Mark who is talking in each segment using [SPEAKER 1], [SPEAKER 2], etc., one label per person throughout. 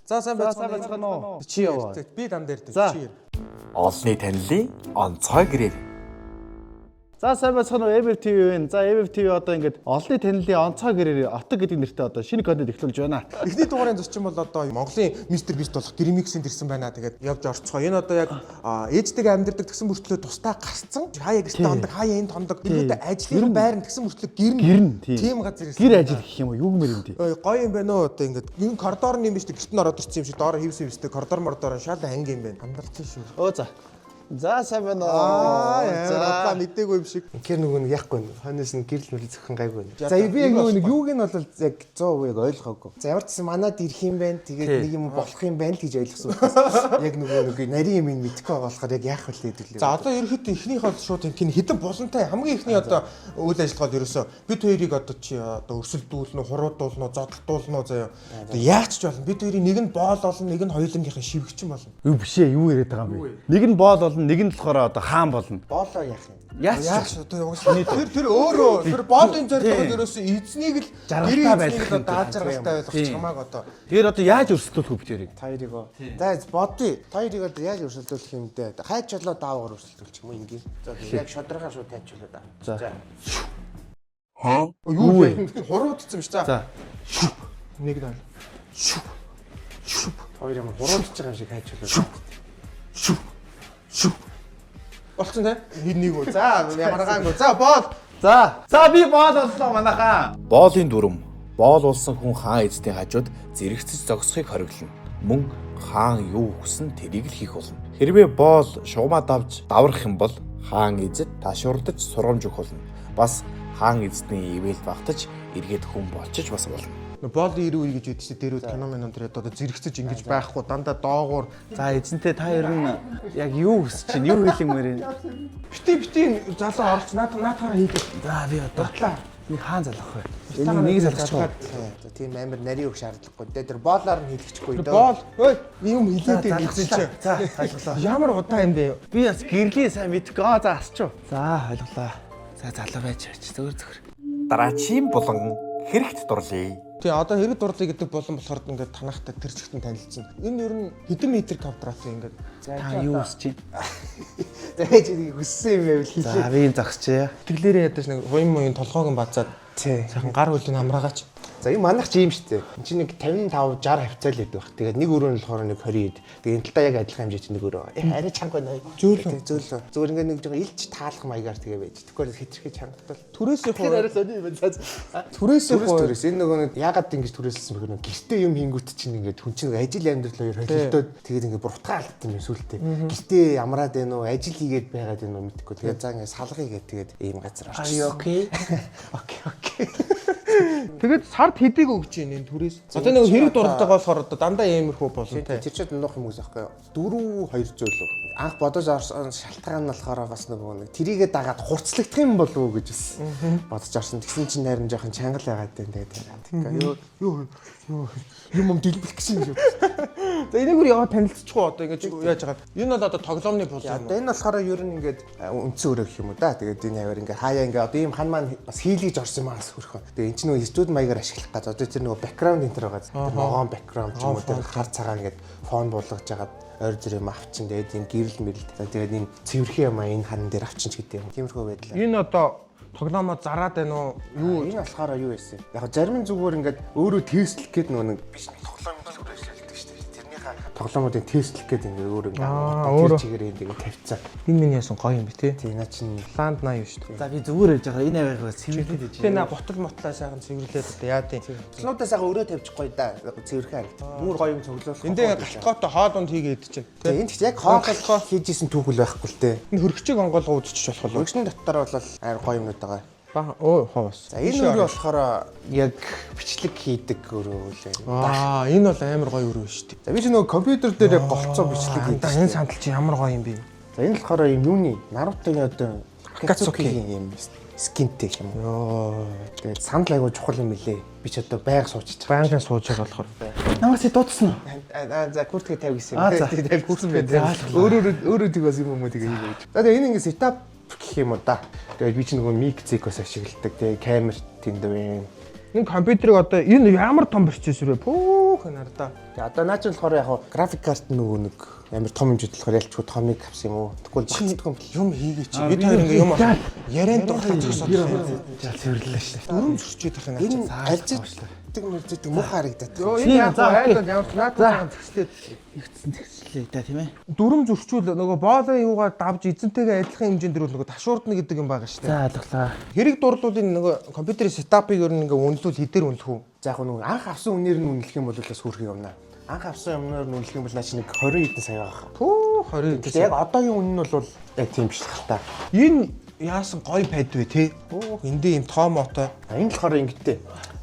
[SPEAKER 1] За сайн байцгаана уу? Чи яваа. Би дан дээр чи.
[SPEAKER 2] Олонний танилын онцгой гэрээр.
[SPEAKER 3] За сайн байцгаана уу EBF TV байна. За EBF TV одоо ингээд олонний танилын онцгой гэрээр Отог гэдэг нэртэй одоо шинэ контент эхлүүлж байна.
[SPEAKER 1] Эхний дугаарын зочин бол одоо Монголын Мистер Бист болох Гримиксэнд ирсэн байна. Тэгээд явж орцгоо. Энэ одоо яг ээжтэйгээ амьдардаг гэсэн мөртлөө тусдаа гарцсан. Хаяа гэртээ ондог, хаяа энд тондог. Тэрүүдэд ажлын байранд гэсэн мөртлөө гэрн. Тийм газар ирсэн.
[SPEAKER 3] Гэр ажил гэх юм уу? Юу гэмээр юм тий.
[SPEAKER 1] Гоё юм байна уу одоо ингээд энэ коридор юм биш гэрт нь ороод ирсэн юм шиг доороо хивс хивстэй коридор мордоор шал анги юм байна. Хамдарлаа шүү.
[SPEAKER 3] Оо за. За сайн байна уу?
[SPEAKER 1] За мэдээгүй юм шиг.
[SPEAKER 4] Гэр нөгөө нэг яахгүй нь хойноос нь гэрэл мөрөл зөвхөн гайгүй нь. За би яг нөгөө нэг юуг нь бол яг 100% яг ойлгоогүй. За ямар ч гэсэн манад ирэх юм байна. Тэгээд нэг юм болох юм байна л гэж ойлгосон. Яг нөгөө нэг нарийн юм мэдхгүй байгаа болохоор яг яах вэ хэдүүлээ.
[SPEAKER 1] За одоо ерөөхдөө эхнийх бол шууд энэ хідэн болонтой хамгийн эхний одоо үйл ажиллагаанд ерөөсөө бид хоёрыг одоо чи одоо өрсөлдүүлнэ, хуруудуулна, зодтолтуулна заяа. Одоо яач ч болно. Бид хоёрын нэг нь боол олон, нэг нь хоёулангийнхаа шивгчин болно.
[SPEAKER 3] Юу биш ээ, юу яриад байгаа юм бэ? Нэг нь боол болно, нэг нь болохоор одоо хаан болно.
[SPEAKER 4] Боолоо яах юм?
[SPEAKER 1] Яач одоо тэр өөрөө тэр боолын зорилгод ерөөсөө эзнийг л
[SPEAKER 3] жаргалтай
[SPEAKER 1] байлгах дааж жаргалтай байлгах чамааг одоо.
[SPEAKER 3] Тэгэхээр одоо яаж өрсөлдөх вэ битэрийг?
[SPEAKER 4] Таярыг. За бодъё. Таярыг одоо яаж өрсөлдүүлэх юм бэ? Хайч болоо даавар өрсөлдүүлчих юм ингийн. За яг шодрогоо шууд тавьчихлаа да.
[SPEAKER 3] За.
[SPEAKER 1] Хаа? Юу вэ? Хуруудсан биш.
[SPEAKER 3] За.
[SPEAKER 1] Нэг дан.
[SPEAKER 4] Хоёр юм хуруудж байгаа юм шиг хайч болоо.
[SPEAKER 1] Болцсон те? Хэд нэг үү? За ямаргаангүй. За боол.
[SPEAKER 3] За би боол боллоо манайхаа.
[SPEAKER 2] Боолын дүрм. Боол болсон хүн хаан эзний хажууд зэрэгцэж зогсохыг хориглоно. Мөн хаан юу хүснэ тэрийг л хийх болно. Хэрвээ боол шугамаа давж даврах юм бол хаан эзэд ташуурдаж сургамж өгөх болно. Бас хаан эзний ивэлд багтаж эргээд хүн болчих бас болно.
[SPEAKER 1] Боолын ирүү гэж яддаг чинь дээрүүд кино минь дээр одоо зэрэгцэж ингэж байхгүй дандаа доогуур.
[SPEAKER 3] За эзэнтэй та ер нь яг юу хүсэж чинь юу хэлэмээр вэ?
[SPEAKER 1] Бити залуу орч наатаараа хийдэг.
[SPEAKER 3] За би одоо би хаан залах вэ? Энэ нэг залгах чаа.
[SPEAKER 4] За тийм амар нарийн үг шаардлагагүй. Тэр боолоор нь хийдэгчгүй дөө.
[SPEAKER 1] Боол ой юм хилээдээ хэлсэн чи.
[SPEAKER 3] За ойлголоо.
[SPEAKER 1] Ямар удаа юм бэ?
[SPEAKER 3] Би бас гэрлийн сайн мэдгүй. За асчуу. За ойлголоо. За залуу байж зүгээр.
[SPEAKER 2] Дараачийн булан хэрэгт дурлаа.
[SPEAKER 1] Тий одоо хэрэг дурлыг гэдэг болон болохоор ингээд танахтай тэр чигтэн танилцсан. Энэ ер нь хэдэн метр квадрат ингээд
[SPEAKER 3] Та юу хүсэж байна?
[SPEAKER 4] За чи хүссэн юм байвал хийлээ.
[SPEAKER 3] За би зогсчихъя.
[SPEAKER 1] тэглээрээ ядаж нэг хуйн муйн толгойг нь бацаад
[SPEAKER 4] Тий.
[SPEAKER 1] сайхан гар хөлийг амраагач.
[SPEAKER 4] За энэ манайх чи юм шүү дээ. Энд чинь нэг 55 60 хавцаал яддаг баг. Тэгээд нэг өрөө нь болохоор нэг 20. Тэгээд энэ талаа яг адилхан хэмжээтэй нэг өрөө. Арай чанга байна.
[SPEAKER 1] Зөөлөн.
[SPEAKER 4] Зөөлөн. Зүгээр ингээд нэг жоо илч таалах маягаар тэгээ байж. Тэгэхгүй хэтэрхий чангатал.
[SPEAKER 1] Түрээсээ
[SPEAKER 4] арай сони юм байна. Түрээс энэ нөгөө нэг ягаад ингэж түрээссэн бэ гэвэл гэртээ юм хийнгүүт чинь ингээд хүн чинь ажил амьдрал хоёр холилдоод тэгээд ингээд буртгаа алдсан юм сүултээ. Гэртээ ямраад байна уу? Ажил хийгээд байгаад байна уу мэдэхгүй. Тэгээд за ингээд салгая гэдэг тэгээд ийм газар орчихсон.
[SPEAKER 3] Окей.
[SPEAKER 4] Окей.
[SPEAKER 1] тэгээд сард хэдийг өгч ийн энэ түрээс. Одоо нэг хэрэг дурддаг болохоор одоо дандаа иймэрхүү болно те.
[SPEAKER 4] Тэр чинь нөх юм уус аахгүй. 4 2 зөөлөө. Анх бодож орсон шалтгаан нь болохоор бас нэг трийгээ дагаад хурцлагдах юм болов уу гэж бодож орсон. Тэгсэн чинь харин жоохон чангал байгаад байна тэгээд.
[SPEAKER 1] Юм дэлбэх гэсэн юм. За энэгээр яваа танилцчихгүй одоо ингэж яаж байгаа. Энэ бол одоо тоглоомны пул юм.
[SPEAKER 4] Одоо энэ болохоор ер нь ингээд үндсэн өрөө гэх юм уу да. Тэгээд энэ хавар ингээд хаяа ингээд одоо ийм хан маань бас хийлгэж орсон юм аас хөрхөн. Тэгээд энэ чинь нөгөө студ маягаар ашиглах гэж одоо тэр нөгөө бэкграунд энэ төр байгаа. Тэр ногоон бэкграунд ч юм уу тэр хар цагаан ингээд фон болгож жагаад ойр зүр юм авчин тэгээд энэ гэрэл мэрэл тэгээд энэ цэвэрхэн юм энэ хан дээр авчин ч гэдэг юм. Тиймэрхүү байдлаа.
[SPEAKER 1] Энэ одоо тоглоомоо зараад байна уу?
[SPEAKER 4] Энэ болохоор юу байсан? Яг зарим зүгээр ингээд өөрөө тестлэх гээд нөгөө нэг биш тоглоом зүйл ажилладаг шүү дээ. Тэрнийхээ тоглоомуудын тестлэх гээд ингээд өөрөө ингээд чигээр ингээд тавьцаа.
[SPEAKER 1] Энэ миний яасан гоё юм бэ те.
[SPEAKER 4] Тийм наа чинь
[SPEAKER 1] Ланд 80 шүү дээ.
[SPEAKER 3] За би зүгээр ярьж байгаа. Энэ авигаа цэвэрлээд гэж.
[SPEAKER 1] Тэгээ наа ботл мотлаа сайхан цэвэрлээд одоо яа тийм.
[SPEAKER 4] Цэцлүүдээ сайхан өрөө тавьчихгүй да. Цэвэрхэн харагд. Муур гоё юм цоглуулах.
[SPEAKER 1] Эндээ галтгоотой хоолунд хийгээд чинь.
[SPEAKER 4] Тэгээ энд ч яг хооллохоо хийжсэн түүхэл байхгүй л те.
[SPEAKER 1] Энэ хөргөчийг онгоолгоо үзчих болох уу?
[SPEAKER 4] Өргөчний дотор бол аяр гоё юмнууд байгаа.
[SPEAKER 1] Хоос.
[SPEAKER 4] За энэ өрөө болохоор яг бичлэг хийдэг өрөө үлээ.
[SPEAKER 1] Энэ бол амар гоё өрөө шүү дээ.
[SPEAKER 4] За би ч нөгөө компьютер дээр яг голцоо бичлэг хийдэг.
[SPEAKER 1] Энэ сандал чи ямар гоё юм бэ?
[SPEAKER 4] За энэ болохоор юм юуны Нарутогийн одоо Акацукигийн юм скинтэй юм. Тэгээд сандал айгуу чухал юм билээ. Би ч одоо байнга суучих.
[SPEAKER 1] Байнгын сууж байгаа болохоор.
[SPEAKER 3] Намаас дуудсан уу?
[SPEAKER 4] За куртгээ тавь гэсэн.
[SPEAKER 3] Тэгээд
[SPEAKER 4] тавьсан байх. Өөрөө тгээс юм уу тэгээ хийж. За тэгээд энэ ингэ сетап гэх юм уу да. Тэгээд би ч нөгөө мик зикос ашигладаг. Тэгээд камер тэнд байна.
[SPEAKER 1] Энэ компьютерыг одоо энэ ямар том процессор вэ? Пүүх нарда.
[SPEAKER 4] Тэгээ одоо наач болохоор яг график карт нөгөө нэг амар том хэмжээд болохоор ялчгүй томыг авсан юм уу? Тэгвэл багцдаггүй
[SPEAKER 1] Юм хийгээч. Бид хоёр ингээ юм ярианд дуртай зогсоод байна.
[SPEAKER 3] Цэвэрлээ шүү.
[SPEAKER 1] Дүрм зөрчиж байгаа юм.
[SPEAKER 4] энэ альздаг мөрзөдөг муухай харагдаад.
[SPEAKER 1] Энэ яг айлд ямар наадаа зэгслээ.
[SPEAKER 3] Игдсэн тэгслээ да тийм ээ.
[SPEAKER 1] Дүрм зөрчүүл нөгөө боолын юугаар давж эзэнтэйгээ адилхан хэмжээнд дөрвөл нөгөө ташуурдна гэдэг юм байгаа шүү дээ.
[SPEAKER 3] За ойлголаа.
[SPEAKER 1] Хэрэг дурлуулын нөгөө компьютерийн сетапыг ер нь ингээ үнэлүүл хэдээр үнэлэх үү?
[SPEAKER 4] За яг нөгөө анх авсан үнээр нь үнэлэх юм бол бас хөөрхөн юмнаа. Анх авсан юмнаар нь үнэлэх юм бол наач нэг 20 хэдэн сая байгаа.
[SPEAKER 1] Пүү 20.
[SPEAKER 4] Тэгээ яг одоогийн үнэ нь бол яг тийм биш л хата.
[SPEAKER 1] Энэ яасан гоё пад вэ те? Эндээ юм тоо мотой.
[SPEAKER 4] Энэ болохоор ингэдэй.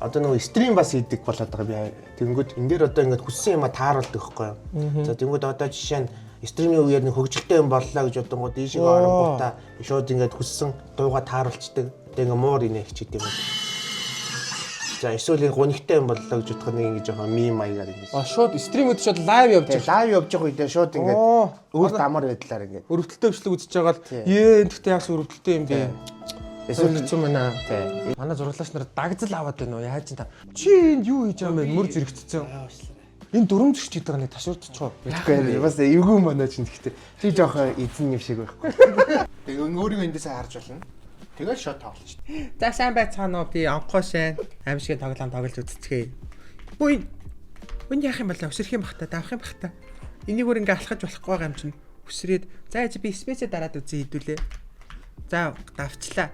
[SPEAKER 4] Одоо нөгөө стрим бас хийдэг болоод байгаа би. Тэнгүүд энэ дээр одоо ингээд хүссэн юма тааруулдаг байхгүй юу? За тэнгүүд одоо жишээ нь стримийн үеэр нэг хөгжилтэй юм боллоо гэж бодонгууд ийшээ оронгуудаа шууд ингээд хүссэн дууга тааруулцдаг. Тэгээ ингээд муур инэ хичээдэг юм. За эсвэл гонигтай юм боллоо гэж бодох нэг ингэ жоохон мим маягаар ингэ.
[SPEAKER 1] Шууд стримүүд шууд лайв явж
[SPEAKER 4] Тэгээ лайв явж байгаа үедээ шууд ингээд өөр дамар байдлаар ингээд
[SPEAKER 1] өрөвдөлтөй бичлэг үзэж байгаа л ээ энэ гэхдээ яас өрөвдөлтөй юм бэ?
[SPEAKER 4] эсвэл
[SPEAKER 1] хэцүү мэнэ.
[SPEAKER 4] тий.
[SPEAKER 1] Манай зураглагч нар дагзал аваад байна уу? Яаж та? Чи энд юу хийж байгаа юм бэ? Мөр зэрэгцсэн. Энэ дүрм зөрчиж байгаа нэг ташуурдчихоо.
[SPEAKER 4] Тэгэхгүй бас эвгүй манай ч гэхдээ чи жоохон эзэн юм шиг байхгүй. Тэгээ өөрийгөө эндээсээ харж болно. Тэгээд шот тоглож.
[SPEAKER 1] За сайн байцгаана уу? Би онхоошаа аимшигын тоглоом тоглож үзчихье. Бүү энэ яах юм бол өсрөх юм бах та, давах юм бах та. Энийг өөр ингээ алхаж болохгүй байгаа юм чинь. Өсрээд за би спецээ дараад үзье хэдүүлээ. За давчлаа.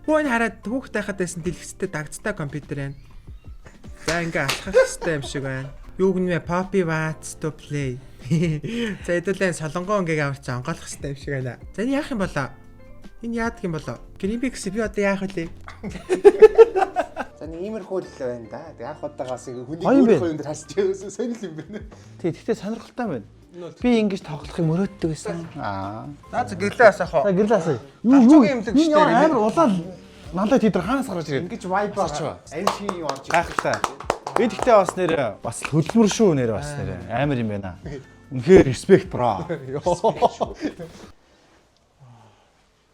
[SPEAKER 1] Бүү энэ хараад хүүхд байхад байсан дэлгэцтэй дагцтай компьютер байна. За ингээ алхах хэрэгтэй юм шиг байна. Юу гэнэ Poppy wants to play. За хэдүүлээ солонгоо ингээ аварч онгойлох хэрэгтэй юм шиг байна. За энэ яах юм болоо? Энэ яадаг юм болоо? Гримбикс би одоо яах вэ?
[SPEAKER 4] За нэг иймэрхүү л байна да. Тэгээ анх удаагаас хүний өөрийнхөө юм дээр хасч явсан сонирхол юм байна.
[SPEAKER 3] Тий, гэхдээ сонирхолтой байна. Би ингэж тоглох юм өрөөддөг байсан.
[SPEAKER 1] За гэрлээ асаах уу?
[SPEAKER 3] За гэрлээ асаа.
[SPEAKER 1] Юу юмлэг штэ.
[SPEAKER 3] Амар улаал надад тийдэр хаанаас гарч ирээд.
[SPEAKER 4] Ингэж вайб аа. Айн шиг юм орж
[SPEAKER 3] Гайхалтай. Би тэгтээ бас нэр бас хөдөлмөр шүү нэр бас нэр амар юм байна. Үнэхээр респект бро.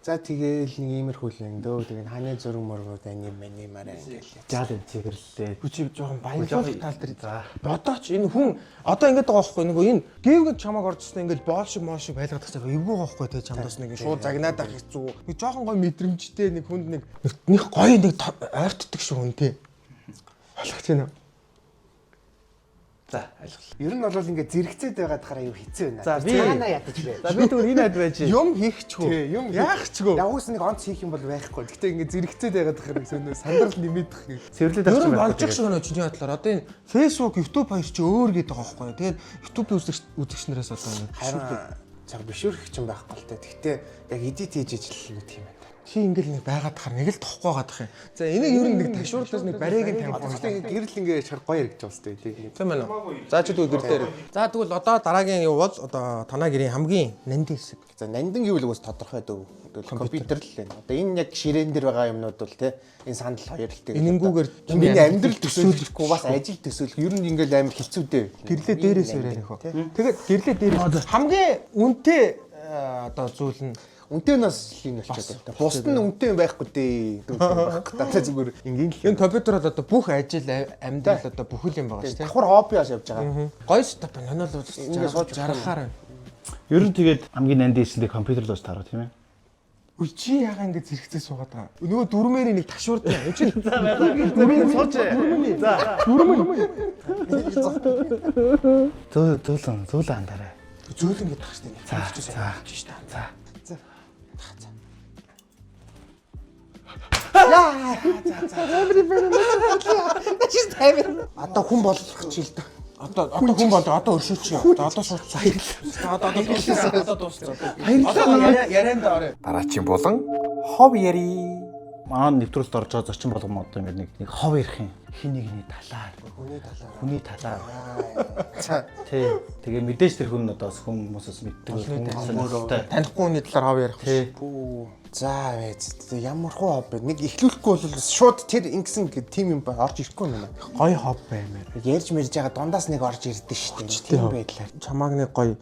[SPEAKER 4] За тэгээл нэг иймэрхүү л юм дөө. Тэгээ хааны зураг мөргүүд анимаараа ингээл.
[SPEAKER 3] Жаал энэ чигэрлээ.
[SPEAKER 1] Хүчив жоохон баярлах тал дээр. За бодооч энэ хүн одоо ингэж байгаа байхгүй нөгөө энэ гээвгэд чамаг оржсэн ингээл боол шиг моол шиг байлгаад тахсаа эвгүй байхгүй те чамдаас нэг шууд загнаад ах хэцүү. Нэг жоохон гоё мэдрэмжтэй нэг хүнд нэг гоё нэг ойртдаг шүү хүн те. Ойлгож байна уу?
[SPEAKER 4] За ойлголоо. Ер нь бол ингээд зэрэгцээд байгаад хараа юу хэцүү байна.
[SPEAKER 3] За би
[SPEAKER 4] цаана ядаж бай.
[SPEAKER 3] За би тэгвэл энэ ад байж.
[SPEAKER 1] Юм хийхчгүй.
[SPEAKER 4] Юм
[SPEAKER 1] яахчгүй.
[SPEAKER 4] Явуус нэг онц хийх юм бол байхгүй. Гэтэ ингээд зэрэгцээд байгаад хараа сонир сандрал нэмэгдэх юм.
[SPEAKER 3] Цэвэрлээд
[SPEAKER 1] Ер
[SPEAKER 3] авчих
[SPEAKER 1] нь
[SPEAKER 3] юм.
[SPEAKER 1] болж их шиг байна чиний бодлоор. Одоо энэ Facebook, YouTube хоёр чи өөр гэдэг байгаа байхгүй юу? Тэгээд YouTube үзэгч нараас одоо
[SPEAKER 4] Харин цаг бишүүрх ч юм байхгүй л та. Гэтэ яг эдит хийж ижил нэг тийм байна.
[SPEAKER 1] чи ингээл нэг байгаад тахаар нэг л тохгүй байгаад тах юм. За энийг ер нь нэг ташуурлаас нэг барайг нь тавих.
[SPEAKER 4] Гэхдээ гэрэл ингээд шар гоё яригч байна сте тийм.
[SPEAKER 1] Тийм байна уу? За чи тэгвэл гэр дээр. За тэгвэл одоо дараагийн юу бол одоо танаа гэрийн хамгийн нандин хэсэг.
[SPEAKER 4] За нандин гэвэл бас тодорхой дөө. Компьютер л байна. Одоо энэ яг ширээн дээр байгаа юмнууд бол те энэ санал хоёр л тийм.
[SPEAKER 1] Энэнгүүгээр
[SPEAKER 4] миний амьдрал төсөөлөхгүй бас ажил төсөөлөх ер нь ингээл амар хэцүү дээ.
[SPEAKER 1] гэрлээ дээрээс яриа нөхөө. Тэгээд гэрлээ дээрээс хамгийн үнэтэй одоо зүйл нь
[SPEAKER 4] Үнтэй нь бас юм болчиход байна. Бусд нь үнтэй байхгүй дээ. Байхгүй. Та зүгээр ингийн л.
[SPEAKER 1] энэ компьютер бол одоо бүх ажил амьдрал одоо бүхэл юм байгаа шүү дээ.
[SPEAKER 4] Давхар хоббиас явж байгаа.
[SPEAKER 1] Гоё стап байна. Энэ бол
[SPEAKER 4] Ингээд сууж
[SPEAKER 1] жаргахаар байна.
[SPEAKER 3] Ер нь тэгээд хамгийн нандин хэсэндээ компьютер л ууж таарах тийм ээ.
[SPEAKER 1] Үгүй чи яага ингэ зэрэгцээ суугаад байгаа. Нөгөө дүрмээр нэг ташуурдаг. Чи
[SPEAKER 3] Бүрэн сууж. За. Зөөлөн андараа.
[SPEAKER 1] зөөлөн гэдэг тах шүү дээ.
[SPEAKER 3] За.
[SPEAKER 1] шүү дээ.
[SPEAKER 3] За.
[SPEAKER 4] Одоо хүн болгох чи л да.
[SPEAKER 1] Одоо хүн болоо одоо өршөөч. Одоо сууч. Одоо дууссан. Одоо ярианд орё.
[SPEAKER 2] Дараачин болон хов яри.
[SPEAKER 3] Маань нэвтрүүлэлт орж байгаа зочин болгоом одоо ингээд нэг хов ярих юм. Хин нэгний талаар. Хүний талаар.
[SPEAKER 4] За
[SPEAKER 3] Тий. Тэгээ мэдээж тэр хүн одоо хүмүүсээс мэддэг сонирхолтой.
[SPEAKER 1] Танихгүй хүний талаар хав ярих.
[SPEAKER 3] Тий.
[SPEAKER 4] За вэз ямар хуу хобби нэг ихлүүлэхгүй бол шууд тэр ингэсэн тим юм орж ирэхгүй юм байна.
[SPEAKER 1] Гоё хов баймаар.
[SPEAKER 4] Ярьж мэрж байгаа дундаас нэг орж ирдэ шүү дээ. Тийм байдлаар.
[SPEAKER 1] Чамааг нэг гоё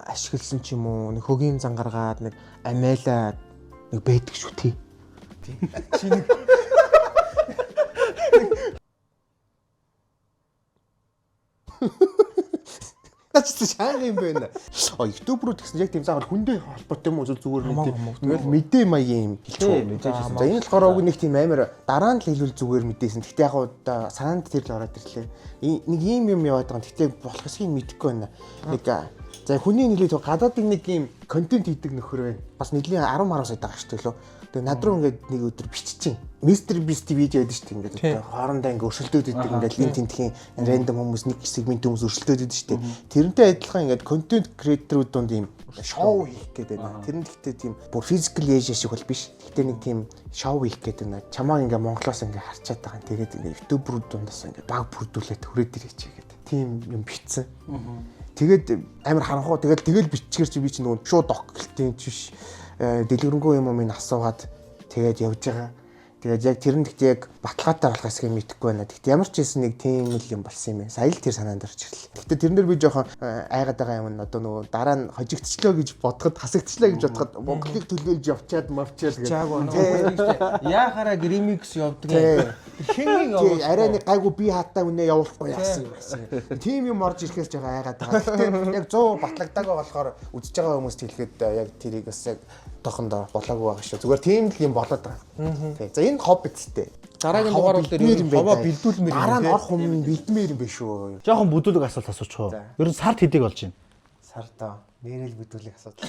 [SPEAKER 1] ашигласан ч юм уу, нэг хөгийн зангаргаад нэг амиалаад нэг байдаг шүү тий. Чи нэг
[SPEAKER 4] Тачсан шаан юм байна. YouTube руу тэгсэн яг тийм заавал хүндээ холбоотой юм уу зүгээр нэг тийм тэгэл мэдээ маягийн юм хэлчихв. За энэ болохоор уг нэг тийм амар дараа нь л хэлвэл зүгээр мэдээсэн. Гэхдээ яг уу санаанд тэр л ороод ирлээ. Нэг ийм юм яваад байгаа. Гэхдээ болох эсхийг мэдэхгүй байна. Нэг за хүний нэлээд гадаадын нэг ийм контент хийдэг нөхөр байна. Бас нэлийн 10 сая байгаа шүү дээ лөө. Тэгээ над руу ингээд нэг өдөр биччихин. Mr Beast видео байдаг шүү дээ. Ингээд хоорондоо ингээд өршөлтөөд идэг ингээд линк тентхийн рандом хүмүүс нэг сегмент хүмүүс өршөлтөөд идэг шүү дээ. Тэрнтэй адилхан ингээд контент креаторууд донд ийм шоу хийх гэдэг байна. Тэр нь гэхдээ тийм бүр физикал ээж шиг бол биш. Гэхдээ нэг тийм шоу хийх гэдэг байна. Чамаа ингээд Монголоос ингээд харчаад байгаа. Тэгээд ингээд YouTube-руу дундаас ингээд баг бүрдүүлээд хүрээд ирээч гэдэг. Тийм юм бичсэн. Тэгээд амар харанхуу тэгэл бичгээр чи би чи нөгөө шууд докгалтын чи биш дэлгэрэнгүй юм минь асуугаад тэгээд явж байгаа. Тэгээд яг тэр нь гэхдээ яг баталгаатай болох хэсгийг мэдэхгүй байна. Гэхдээ ямар ч хэлсэн нэг тийм л юм болсон юм байна. Сая л тэр санаанд орж ирлээ. Гэхдээ тэрнэр би жоохон айгаад байгаа юм нь одоо нөгөө дараа нь хожигдчихлоо гэж бодоход хасагдчихлаа гэж бодоход Монголыг төлөөлж явчаад мовчаал гэж.
[SPEAKER 1] Яахаараа ремикс явдаг юм. Хингийн
[SPEAKER 4] явуулсан. Арай нэг гайгүй би хатаа үнэ явуулахгүй яасан юм байна. Тим юм орж ирэхээс жоохон айгаад байгаа. Гэхдээ яг 100 батлагдаагаа болохоор үзэж байгаа хүмүүст хэлэхэд яг тэрийг бас яг тохондоо болоогүй байгаа шүү. Зүгээр тийм л юм болоод байгаа. Тий. За энэ хоббиттэй.
[SPEAKER 1] Дараагийн дугааруул дээр ховоо бэлдүүлмээр юм.
[SPEAKER 4] Дараа нь орох юм бэлдмээр юм биш үү?
[SPEAKER 3] Жохон бүдүүлэг асуулт асуучих уу? Ер нь сард хэдийг болж байна?
[SPEAKER 4] Сардаа нэрэл бүдүүлэх асуудал.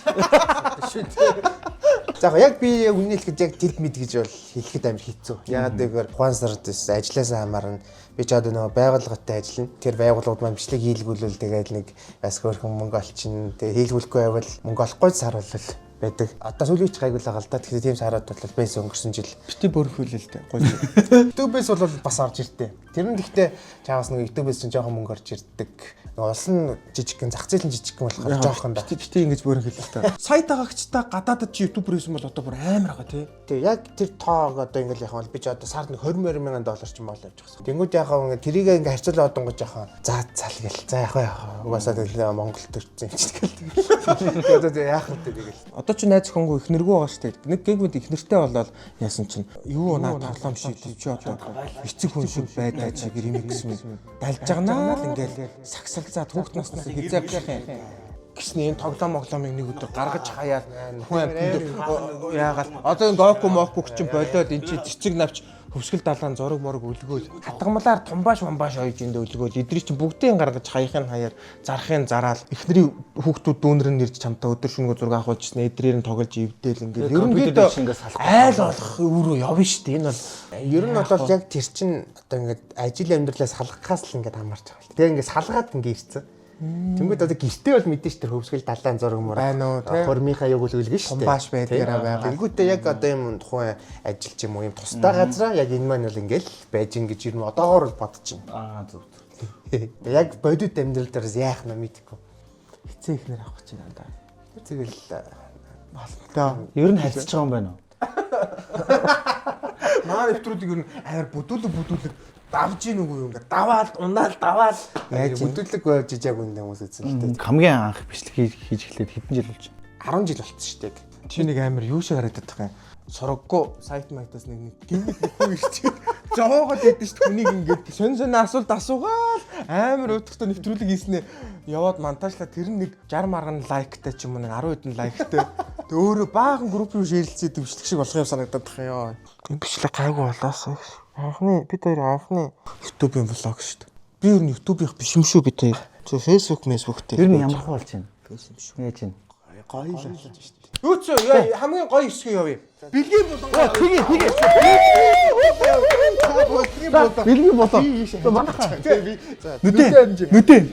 [SPEAKER 4] За яг би үнэ хэлэхэд яг тэл мэд гэж бол хэлэхэд амар хэцүү. Ягаад гэвэл ухаан сард ажилласаа хамаарна. Би ч одоо нөгөө байгууллагатай ажиллана. Тэр байгууллагууд маань бичлэг хийлгүүлвэл тэгээд нэг бас хөөрхөн мөнгө олчихно. Тэгээд хийлгүүлэхгүй байвал мөнгө олохгүй сар болол байдаг. Одоо сүүлийн ч гайгүй л байгаа л да. Тэгэхээр тийм сарууд бол бэс өнгөрсөн жил
[SPEAKER 1] бити бөрөхүүлээ л дээ. Гоё.
[SPEAKER 4] YouTube-с бол бас орж иртээ. Тэр нь гэхдээ чаавас нэг YouTube-с ч жоохон мөнгө орж ирдэг. Улсын жижигхэн зах зээлийн жижигхэн болохоор жоохон да.
[SPEAKER 1] Бити ингэж бөрөхөл л та. Сайт агаагчтай гадаадд чи YouTube-ээр юм бол одоо бүр амар байгаа тий.
[SPEAKER 4] Тэг яг тэр тоог одоо ингээл яхаа бол би ч одоо сард нэг 20 мянган доллар ч юм бол явж байгаа. Тэнгүүд яхаа ингээд тэрийг ингээ харьцуулаад одонгож яхаа. За цал гэл. За яхаа угаасаа тэгэл Монгол төрчихсэн юм чи тэгэл. Одоо яах вэ тэгэл.
[SPEAKER 1] Одоо ч найз хөнгөө их нэргүй байгаа шүү дээ. Нэг гэгмэд их нэртэй болоод яасан чинь юу наа тоглоом шиг чи одоо эцэг хүн шиг байдаа чи ремикс юм дальж байгнаа л ингээл сагсалцаад хүүхд наснаас хизээх юм. Гэсний энэ тоглоомыг нэг өдөр гаргаж хаяад хүн амьтанд яагаад одоо энэ гоку моку чинь болоод эн чи цэцэг навч хөвсгөл далаан зураг морог өлгөөл хатгамлаар тумбааш энд өлгөөл эдрий чинь бүгдийг гаргаж хаяхын хаяар зарахын зараал эхнэрийн хүүхдүүд дүүнэр нь нэрж чамтай өдөр шөнөгөө зураг авахулчихсан эдрээр нь тоглож ивдээл ингээл ерөнхийдөө айл болох өөрөө явна шүү дээ. Энэ бол
[SPEAKER 4] ер нь бол яг тэр чин одоо ингээд ажил амьдралаас салгахаас л ингээд хамаарч байгаа. Тэгээ ингээд салгаад ингээд ирсэн. Тэнгүүд одоо гэртээ бол мэдэн ш тэр хөвсгөл далаан зураг мөр
[SPEAKER 1] байна уу тий
[SPEAKER 4] хормынхаа яг үлгэн ш тий
[SPEAKER 1] бааш байдгаараа байгаа.
[SPEAKER 4] Тэнгүүдээ яг одоо юм тухайн ажил ч юм уу юм тусдаа газраа яг энэ маань бол ингээл байж ин гэж ер нь одоогоор л бодож байна.
[SPEAKER 3] Зөв.
[SPEAKER 4] Яг бодит амьдрал дээрээс яах нь мэдэхгүй.
[SPEAKER 1] Хэцээ ихнэр авах гэж байна да.
[SPEAKER 4] Тэгэл
[SPEAKER 1] болтой.
[SPEAKER 3] Ер нь хайцж байгаа юм байна уу?
[SPEAKER 1] Маа нэвтрүүдийг ер нь амар бүдүүлэг давж ийн үгүй юм ингээд даваал даваал
[SPEAKER 4] яаж бүдүүлэг болж ижааг үнэ хүмүүс үзсэн л дээ.
[SPEAKER 3] Хамгийн анх бичлэг хийж эхлээд хэдэн жил болж
[SPEAKER 4] байна? 10 жил болчихсон шүү дээ.
[SPEAKER 1] Чи нэг амар юу шиг харагдаад байгаа юм. Сураггүй сайт майтаас нэг гимик нөхөө ирчих. Жоогоод байдсан шүү дээ. Хүнийг ингээд сонь асуулт асуугаал амар өдөртөө нэвтрүүлэг хийснээр яваад монтажлаа тэр нэг 60 марган лайктай ч юм уу нэг 10 хэдэн лайктай. Тэг өөрөө баахан групп руу шеэрлцээ дэвшлэг шиг болох юм санагдаад байгаа ёо. Энэ бичлэг гайгүй болоосоо. Анхны бид хоёр анхны YouTube-ийн влог шүү дээ. Би ер нь YouTube-ийнх биш юм шүү бид хоёр. Зөв Facebook дээр.
[SPEAKER 3] Ер нь ямар хөө болж байна?
[SPEAKER 1] Байсан юм шүү.
[SPEAKER 3] Яаж байна?
[SPEAKER 4] Гоё л болж шүү дээ.
[SPEAKER 1] Юуцоо хамгийн гоё хэсэг явъя. Бэлгийн болоо.
[SPEAKER 3] Тэгээ. Бэлгийн болоо.
[SPEAKER 4] Манайхаа. Би за
[SPEAKER 3] нүдэн.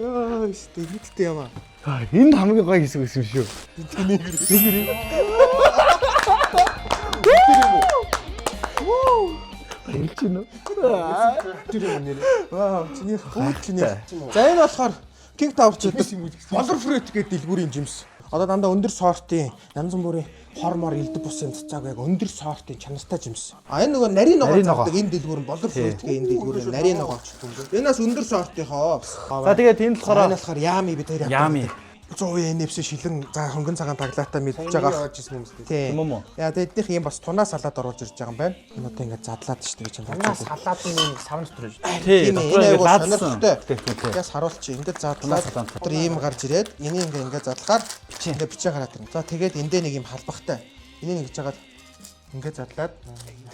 [SPEAKER 1] Яа, стилтэй юм аа.
[SPEAKER 3] Энэ хамгийн гоё хэсэг байсан шүү.
[SPEAKER 1] Вау, чиний хөөчний. За энэ болохоор King Tower ч гэдэг Color Fruit гэдэг дэлгүүрийн жимс. Одоо дандаа өндөр сортын янз бүрийн хормоор илдэг бусын цацааг яг өндөр сортын чанартай жимс. А энэ нөгөө нарийн ногоо цацдаг энэ дэлгүүр нь Color Fruit гэх энэ дэлгүүр нь нарийн ногоо ч гэдэг. Энээс өндөр сортынхоо.
[SPEAKER 3] За тэгээд энэ болохоор
[SPEAKER 1] Яами бид хоёр
[SPEAKER 3] Яами.
[SPEAKER 1] 100% NFC шилэн за хөнгөн цагаан таглаатаа мэдж байгаа.
[SPEAKER 4] Яаж ирсэн юм бэ?
[SPEAKER 1] Тийм
[SPEAKER 3] юм уу?
[SPEAKER 1] Яа тэднийх юм бас тунаа салаад оруулж ирж байгаа юм байна. Энэ одоо ингээд задлаад шүү дээ гэж юм байна.
[SPEAKER 4] Салаад нэг савн дотор байж.
[SPEAKER 3] Тий,
[SPEAKER 1] Энэ айгуу
[SPEAKER 3] лаадсан.
[SPEAKER 1] сонирхолтой. Яс харуулчих. Ингээд задлаад дотор ийм гарч ирээд энийг ингээд задлахаар ингээд бичээ гараад ирнэ. За тэгээд эндээ нэг юм халбахтай. Энийг ингэж жагаад ингээд задлаад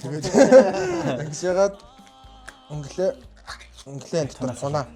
[SPEAKER 1] тэгээд ингэж ягаад өнгөлөө энэ дотор цунаа.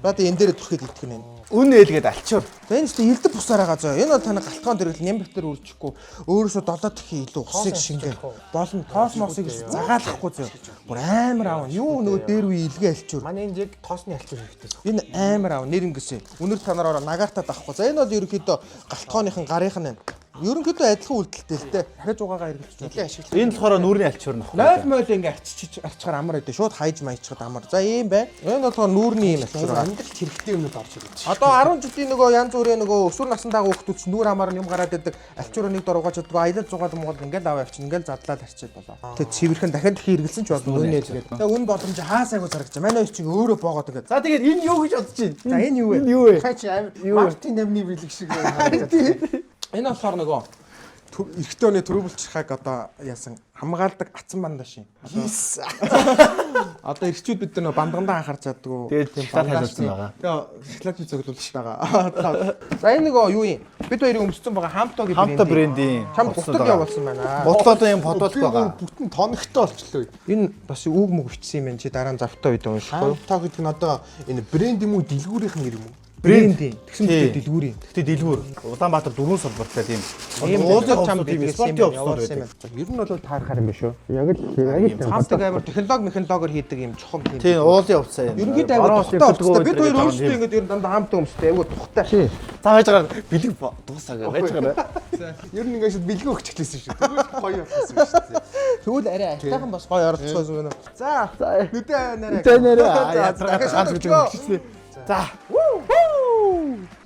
[SPEAKER 1] За тэгээд энэ дээр түрхэд итгэх нь.
[SPEAKER 3] Үн ээлгээд алчуур.
[SPEAKER 1] За энэ ч элдв бусаар байгаа зөө. Энэ бол таны галтгоон дэргэл нямбатер үржихгүй өөрөөсөө 7 дахин илүү усыг шингээ болно. Космосыг загаалахгүй зөө. Бүр амар аав. Юу нөгөө дээр үе илгээ алчуур.
[SPEAKER 4] Манай энэ яг тоосны алчуур хэрэгтэй.
[SPEAKER 1] Энэ амар аав нэрнгэсээ. Өнөр танаар нагартаад авахгүй. За энэ бол ерөнхийдөө галтгооныхан гарынх нь. Ерөнхийдөө адилхан үйлдэлтэй л дээ. Дахиад угаагаа эргэлж нэлээ ашиглах.
[SPEAKER 3] Энэ болохоор нүрийн алчуур нөх.
[SPEAKER 1] Лайв мод ингээ арчгаар амар байдаг. Шууд хайж маячгаад амар. За ийм бай. Энэ болохоор нүүрний юм алчуур.
[SPEAKER 4] Амьдралд хэрэгтэй юмнууд орж ирж.
[SPEAKER 1] Одоо 10 жилийн нөгөө янз бүрийн нөгөө өсвөр насны дагуу хүмүүс нүүр хамаар юм гараад байдаг. Алчуур нэг дор угааж чаддгүй аялал зугаад муугаад ингээл аваа явчих. Ингээл задлаад арчаад болоо. Тэгээ цэвэрхэн дахиад эргэлсэн ч болно. Үнэ хэлгээд. Тэгээ үн боломж хаасайгуу зарагч. Манай хоёр чинь өөрөө боогоод ингээд.
[SPEAKER 3] За тэгээд энэ юу гэж бодож байна?
[SPEAKER 1] За энэ юу вэ?
[SPEAKER 3] Энэ юу вэ?
[SPEAKER 4] Хаа чи Мартин намны бэлэг шиг харагдаж.
[SPEAKER 1] Энэ болохоор нөгөө эрэгтэй оны төрөвлөчхайг одоо яасан хамгаалдаг ацсан бандаа шин. Одоо эрчүүд бид нар бандгандаа анхаарч чаддгүй.
[SPEAKER 3] Тэгээд шоколад хайлуулсан байгаа.
[SPEAKER 1] Тэгээ шоколадын цоглуулж байгаа. За энэ нөгөө юу юм? Бид хоёрын өмссөн байгаа хамто гэдэг
[SPEAKER 3] Хамта брендийн
[SPEAKER 1] чамд гутал явуулсан байна.
[SPEAKER 3] Гутлаад юм бодвол байгаа.
[SPEAKER 4] Бүтэн тоногтой болчихлоо.
[SPEAKER 1] Энэ бас үг мөг бичсэн юм байна. Чи дараа нь завтай үед уншихгүй.
[SPEAKER 4] Хамта гэдэг нь одоо энэ брэнд юм уу, дэлгүүрийнх нь нэр юм уу?
[SPEAKER 1] Брендийн. Тэгсэн мэт дэлгүүрийн.
[SPEAKER 3] Гэхдээ дэлгүүр. Улаанбаатар 4 салбартай тийм.
[SPEAKER 1] Ийм
[SPEAKER 3] уулын
[SPEAKER 1] чам
[SPEAKER 3] ховсууд тийм
[SPEAKER 1] бидгээс
[SPEAKER 3] спортын
[SPEAKER 1] юм
[SPEAKER 3] ховсууд
[SPEAKER 1] явуулсан юм
[SPEAKER 3] байдаг.
[SPEAKER 1] байна. Ер нь бол таарахаар юм биш үү? Яг л хамтаг амар технологиор хийдэг юм чухам тийм.
[SPEAKER 3] Тийм уулын ховсаа юм.
[SPEAKER 1] Ерөнхийдөө амар тухтай. Бид хоёр өмсдөг ингээд ер нь дандаа хамт өмсдөг. Айгу тухтай.
[SPEAKER 3] За хайжгаар бэлэг дуусаагаа хайжгаар.
[SPEAKER 4] Ер нь ингээд бэлгөө өгч эхлэсэн шүү. Тэгвэл гоё болсон шүү дээ.
[SPEAKER 1] Тэгвэл арай айтайхан бас гоё оролцох юм байна. За нүдэ
[SPEAKER 3] За
[SPEAKER 1] нараа.
[SPEAKER 3] нэрээ дахиад хэлчихсэн. За.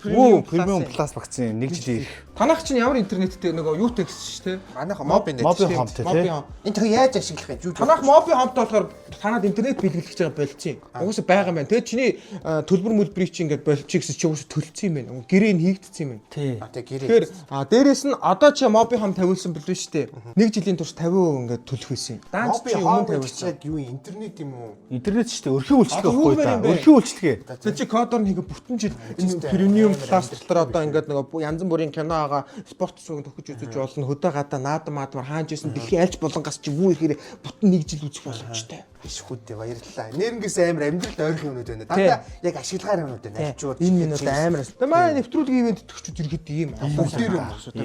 [SPEAKER 3] Премиум плюс вакцины 1 жил ирэх.
[SPEAKER 1] Танах чинь ямар интернеттэй нөгөө юу текст шүү дээ.
[SPEAKER 4] Манайха мобин
[SPEAKER 3] Мобин хомт тий.
[SPEAKER 4] энэ тэг яаж ашиглах юм?
[SPEAKER 1] Танах мобин хомт болохоор танад интернет биелүүлж байгаа болцсон. Угсаа байгаа юм байна. Тэгээ чиний төлбөр мөлбрийг чи ингээд болчих гэсэн чи угсаа төлцсөн юм байна. Гэрээ нь хийгдсэн юм байна.
[SPEAKER 3] Тий.
[SPEAKER 4] Одоо гэрээ.
[SPEAKER 1] Тэгэхээр дээрэс нь одоо чи мобин хом тавиулсан билүү шүү дээ. 1 жилийн турш 50% ингээд төлөх байсан. Даанч чи өмнө тавиулсан.
[SPEAKER 4] яг юу интернет юм уу?
[SPEAKER 3] Интернет шүү дээ. Өрхийн үйлчлэг
[SPEAKER 1] Одоо юу
[SPEAKER 3] байхгүй
[SPEAKER 1] байна
[SPEAKER 3] да.
[SPEAKER 1] бэ?
[SPEAKER 3] Өрхийн үйлчлэгээ.
[SPEAKER 1] Тэр чи кодоор нь хийгээ бүтэн жил энэ премиум класс дотор одоо ингээд нөгөө янз бүрийн киноога спорт сүг төгөж үзэж болно. Хөдөө гадаа наадам маадмаар хаанч исэн дэлхийн альч булангаас чи юу ихээр бүтэн 1 жил үзэх боломжтой.
[SPEAKER 4] Ашиггүй баярлалаа. Нэрнгээс амар амьдралд ойрхон юмнууд байна. Дандаа яг ашиглагаар юмнууд байна. Альчууд.
[SPEAKER 1] Энэ минут амар. Тэгээ манай нэвтрүүлгийн ивент итгэгчүүд ирэхэд ийм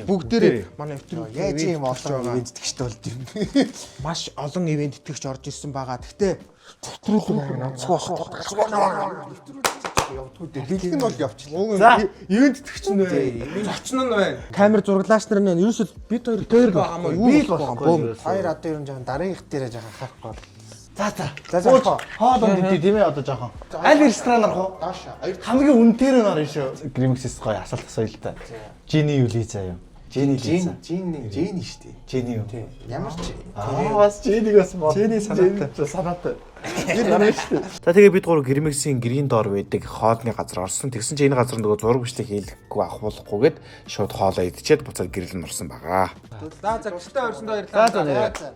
[SPEAKER 1] бүгдээрээ манай нэвтрүүлгийн
[SPEAKER 4] яаж юм олон ивент итгэжтэй болд юм.
[SPEAKER 1] маш олон ивент итгэгч орж ирсэн байгаа. Гэхдээ нэвтрүүлэг онцгой байна.
[SPEAKER 4] Явдггүй дээ. Дэлгэн нь бол явчихлаа.
[SPEAKER 3] За.
[SPEAKER 1] Ивент итгэгч нь байна. Зочин нь байна. Камер зурглаач нар нь ерөөсөө бид хоёр дээр байгаа юм уу?
[SPEAKER 3] Би л болохгүй.
[SPEAKER 4] Хоёр одоо ер нь жоохон дараагийнх дээрээ жоохон харахгүй.
[SPEAKER 3] За. Хоол унд тийм ээ одоо жоохон. Аль ресторан орох уу?
[SPEAKER 4] Доош.
[SPEAKER 3] Хамгийн үнэтэй нь орно шүү. Гримексис гоё асуулт асууя л та. Жини юу лий заяа. Жини лиза.
[SPEAKER 4] Жин шүү дээ.
[SPEAKER 3] Жини юу?
[SPEAKER 4] Ямар ч
[SPEAKER 3] Бас Жинийг бас боо. Жини санаатай. Санаатай. За тэгээ бид гур гэрмэгсийн гэрийн доор байдаг хоолны газар орсон. Тэгсэн чинь энэ газар нөгөө зураг бичлэг хийлгэхгүй ахуулахгүйгээд шууд хоолоо идчихэд буцаад гэрэл нь орсон байгаа.
[SPEAKER 1] За гэртээ орсондоо баярлалаа.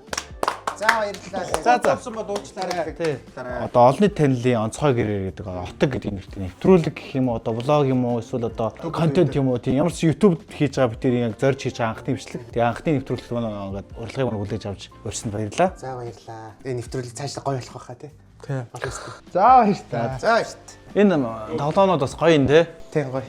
[SPEAKER 4] За баярлалаа.
[SPEAKER 3] За.
[SPEAKER 1] Орсон ба дуучлаарай.
[SPEAKER 3] Тий. Одоо олонний танилын онцгой гэрээр гэдэг отог гэдэг нэртэй нэвтрүүлэг гэх юм уу одоо влог юм уу эсвэл одоо контент юм уу тийм ямар ч YouTube хийж байгаа бид яг зорж хийж байгаа анхны бичлэг. Тэгээ анхны нэвтрүүлэг ингээд урилгыг хүлээж авч өрсөнд баярлалаа.
[SPEAKER 4] За баярлалаа. Энэ нэвтрүүлэг цааш гоё болох байхаа тий.
[SPEAKER 1] Тий.
[SPEAKER 3] За баярлалаа.
[SPEAKER 4] За баярлалаа.
[SPEAKER 3] Энэ тоглоомнууд бас гоё юм те.
[SPEAKER 4] Тий гоё.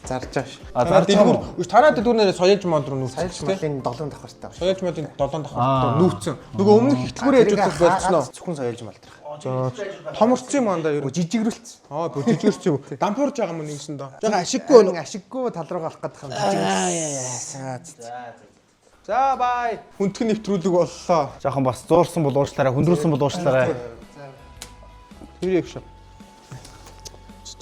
[SPEAKER 4] Зарж ааш.
[SPEAKER 1] Танаа дэлгүүр. Танаа дэлгүүрнээ соёлж мод руу нүүцсэн.
[SPEAKER 4] Саялж малын 7 давхартай.
[SPEAKER 1] Соёлж модын 7 давхар нүүцсэн. Нөгөө өмнөх ихтлгүүрээ яжуулах болцсноо.
[SPEAKER 4] Зөвхөн соёлж мал дээр.
[SPEAKER 1] Томорцсон юм андаа ер нь.
[SPEAKER 4] Жижигрүүлсэн.
[SPEAKER 1] Жижигэрч юу. Дампуурж байгаа юм нэгсэн доо. Жага ашиггүй
[SPEAKER 4] ашиггүй тал руу гарах гэдэг юм жижигрүүлсэн.
[SPEAKER 1] За бай. Хүндхэн нэвтрүүлэг боллоо.
[SPEAKER 3] Жохон бас зуурсан бол уучлаарай, хүндрүүлсэн бол уучлаарай.
[SPEAKER 1] Тэр яг шүү.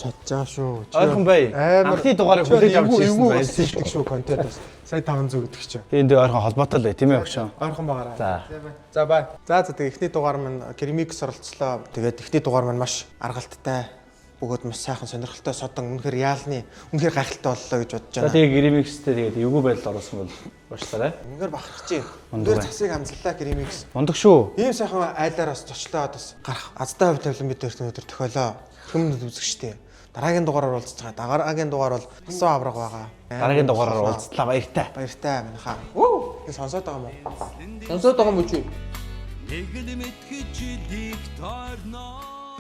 [SPEAKER 1] Чачаа шүү.
[SPEAKER 3] Ойрхон бай. Анхны дугаарыг хүлээж авч ирсэн
[SPEAKER 1] баярлалаа шүү контент. Сая 500 гэдэг чинь.
[SPEAKER 3] Тэгээд энэ ойрхон холбоотой л бай, тийм ээ өгшөө.
[SPEAKER 1] Ойрхон байгаарай.
[SPEAKER 3] За.
[SPEAKER 1] За бай. За тэгээ эхний дугаар маань Кермикс оролцлоо. Тэгээд эхний дугаар маань маш аргалттай. бөгөөд маш сайхан сонирхолтой содон үнэхээр яалны үнэхээр гайхалтай боллоо гэж бодож
[SPEAKER 3] За
[SPEAKER 1] байна.
[SPEAKER 3] тэгээ ремикстэй тэгээд эвгүй байдал оруулсан бол уучлаарай.
[SPEAKER 1] Үнэхээр бахархаж байна. Үнэхээр засыг амзлаа ремикс.
[SPEAKER 3] Мундаг шүү.
[SPEAKER 1] Ийм сайхан айлаар бас зочлоод бас гарах азтай хувь тавилан бид өнөөдөр тохиолоо. Хүмүүд үзэх штеп. Дараагийн дугаараар уулзж байгаа. Дараагийн дугаар бол асуу авраг байгаа.
[SPEAKER 3] Дараагийн дугаараар уулзлаа баяртай.
[SPEAKER 1] Баяртай манайхаа. Энэ сонсоод байгаа юм уу? Сонсоод байгаа юм уу чи?
[SPEAKER 5] Нэг л мэдхий чи диктор ноо